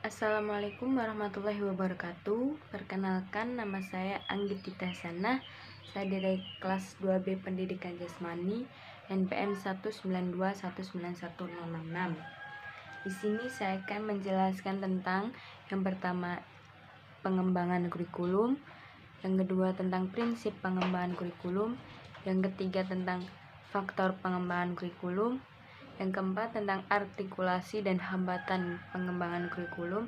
Assalamualaikum warahmatullahi wabarakatuh. Perkenalkan, nama saya Anggitita Hasanah. Saya dari kelas 2B Pendidikan Jasmani NPM 192191066. Di sini saya akan menjelaskan tentang yang pertama pengembangan kurikulum, yang kedua tentang prinsip pengembangan kurikulum, yang ketiga tentang faktor pengembangan kurikulum, yang keempat tentang artikulasi dan hambatan pengembangan kurikulum,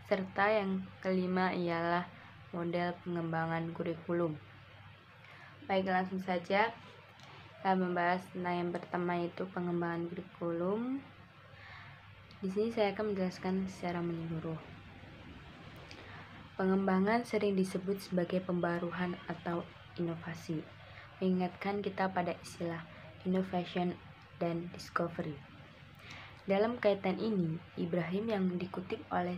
serta yang kelima ialah model pengembangan kurikulum. Baik, langsung saja kita membahas tentang yang pertama, yaitu pengembangan kurikulum. Di sini saya akan menjelaskan secara menyeluruh. Pengembangan sering disebut sebagai pembaruan atau inovasi, mengingatkan kita pada istilah innovation dan discovery. Dalam kaitan ini, Ibrahim yang dikutip oleh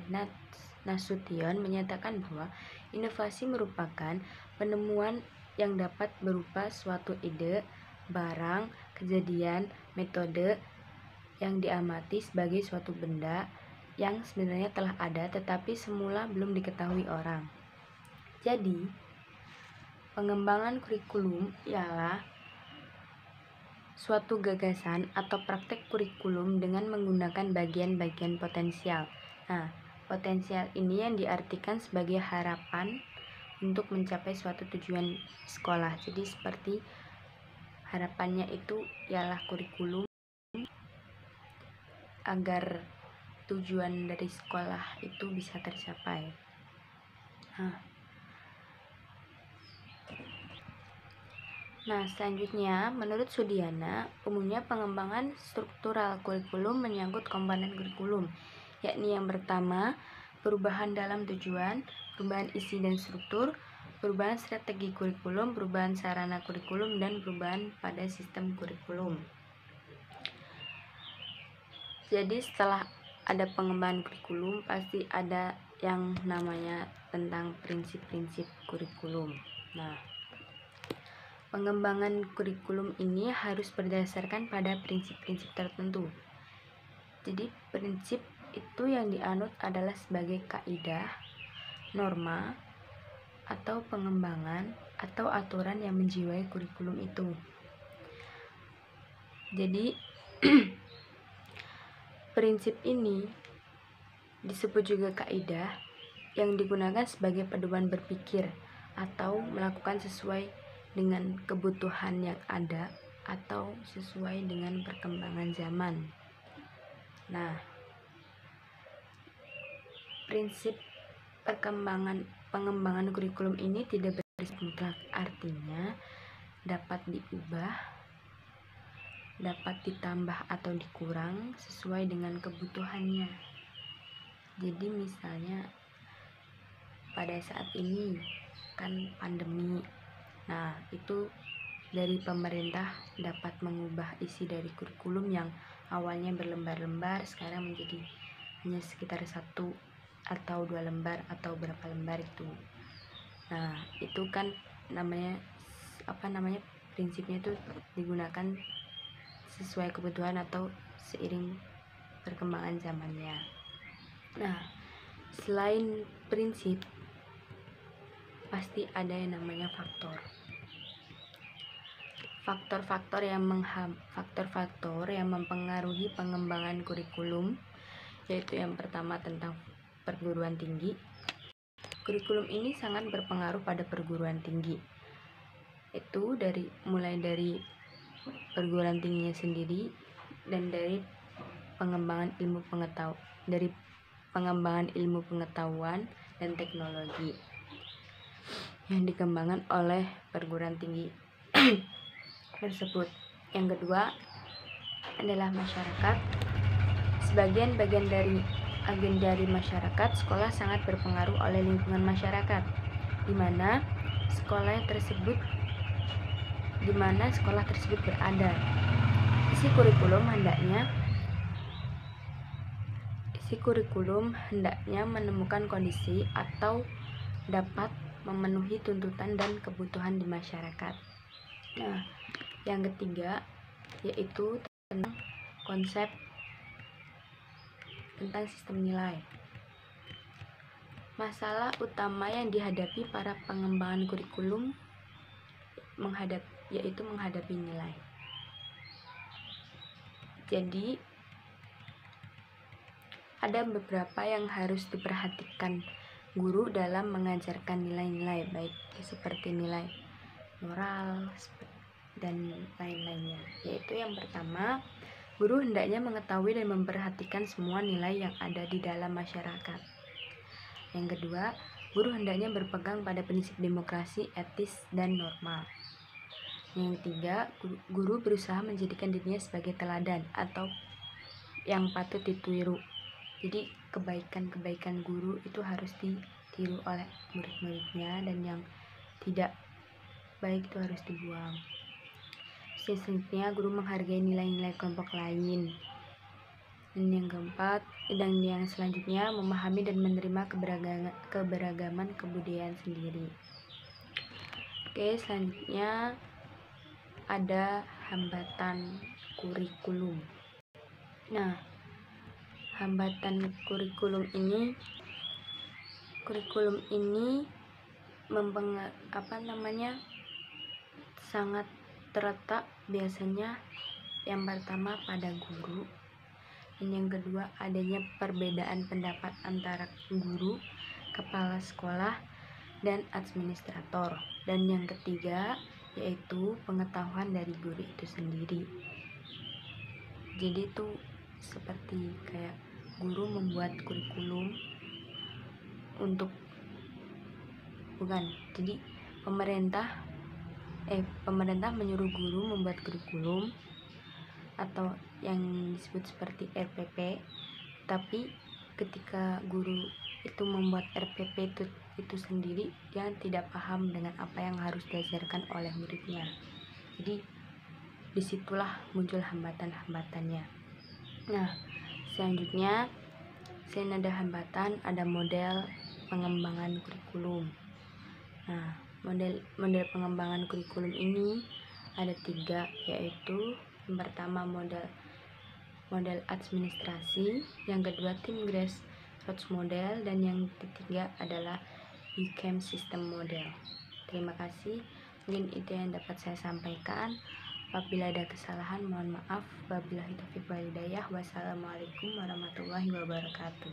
Nasution menyatakan bahwa inovasi merupakan penemuan yang dapat berupa suatu ide, barang, kejadian, metode yang diamati sebagai suatu benda yang sebenarnya telah ada tetapi semula belum diketahui orang. Jadi, pengembangan kurikulum ialah suatu gagasan atau praktek kurikulum dengan menggunakan bagian-bagian potensial. Nah, potensial ini yang diartikan sebagai harapan untuk mencapai suatu tujuan sekolah. Jadi seperti harapannya itu ialah kurikulum agar tujuan dari sekolah itu bisa tercapai. Nah, selanjutnya, menurut Sudiana, umumnya pengembangan struktural kurikulum menyangkut komponen kurikulum, yakni yang pertama, perubahan dalam tujuan, perubahan isi dan struktur, perubahan strategi kurikulum, perubahan sarana kurikulum, dan perubahan pada sistem kurikulum. Jadi setelah ada pengembangan kurikulum, pasti ada yang namanya tentang prinsip-prinsip kurikulum. Nah, pengembangan kurikulum ini harus berdasarkan pada prinsip-prinsip tertentu. Jadi prinsip itu yang dianut adalah sebagai kaidah, norma, atau pengembangan atau aturan yang menjiwai kurikulum itu. Jadi prinsip ini disebut juga kaidah yang digunakan sebagai pedoman berpikir atau melakukan sesuai dengan kebutuhan yang ada atau sesuai dengan perkembangan zaman. Nah, prinsip pengembangan kurikulum ini tidak bersifat mutlak, artinya dapat diubah, dapat ditambah atau dikurang sesuai dengan kebutuhannya. Jadi misalnya pada saat ini kan pandemi, nah itu dari pemerintah dapat mengubah isi dari kurikulum yang awalnya berlembar-lembar sekarang menjadi hanya sekitar 1 atau 2 lembar atau berapa lembar itu. Nah, itu kan prinsipnya itu digunakan sesuai kebutuhan atau seiring perkembangan zamannya. Nah, selain prinsip, pasti ada yang namanya faktor. Faktor-faktor yang mempengaruhi pengembangan kurikulum, yaitu yang pertama tentang perguruan tinggi. Kurikulum ini sangat berpengaruh pada perguruan tinggi. Itu mulai dari perguruan tingginya sendiri dan dari pengembangan ilmu pengetahuan dan teknologi yang dikembangkan oleh perguruan tinggi tersebut. Yang kedua adalah masyarakat. Sebagian bagian dari agenda dari masyarakat, sekolah sangat berpengaruh oleh lingkungan masyarakat, di mana sekolah tersebut berada. Isi kurikulum hendaknya menemukan kondisi atau dapat memenuhi tuntutan dan kebutuhan di masyarakat. Nah, yang ketiga yaitu tentang konsep tentang sistem nilai. Masalah utama yang dihadapi para pengembangan kurikulum yaitu menghadapi nilai. Jadi ada beberapa yang harus diperhatikan guru dalam mengajarkan nilai-nilai, baik seperti nilai moral dan lain-lainnya. Yaitu yang pertama, guru hendaknya mengetahui dan memperhatikan semua nilai yang ada di dalam masyarakat. Yang kedua, guru hendaknya berpegang pada prinsip demokrasi, etis, dan normal. Yang ketiga, guru berusaha menjadikan dirinya sebagai teladan atau yang patut ditiru. Jadi kebaikan-kebaikan guru itu harus ditiru oleh murid-muridnya, dan yang tidak baik itu harus dibuang. Selanjutnya, guru menghargai nilai-nilai kelompok lain. Dan yang keempat, dan yang selanjutnya, memahami dan menerima keberagaman kebudayaan sendiri. Oke, selanjutnya ada hambatan kurikulum. Nah, hambatan kurikulum ini sangat terletak biasanya yang pertama pada guru, dan yang kedua adanya perbedaan pendapat antara guru, kepala sekolah, dan administrator, dan yang ketiga yaitu pengetahuan dari guru itu sendiri. Jadi itu seperti kayak guru membuat kurikulum jadi pemerintah menyuruh guru membuat kurikulum atau yang disebut seperti RPP, tapi ketika guru itu membuat RPP itu sendiri, dia tidak paham dengan apa yang harus diajarkan oleh muridnya. Jadi disitulah muncul hambatan-hambatannya. Nah, selanjutnya selain ada hambatan, ada model pengembangan kurikulum. Nah, model pengembangan kurikulum ini ada 3, yaitu yang pertama model administrasi, yang kedua tim grassroots model, dan yang ketiga adalah UCAM system model. Terima kasih, mungkin itu yang dapat saya sampaikan. Apabila ada kesalahan mohon maaf. Wabillahi taufiq wal hidayah. Wassalamualaikum warahmatullahi wabarakatuh.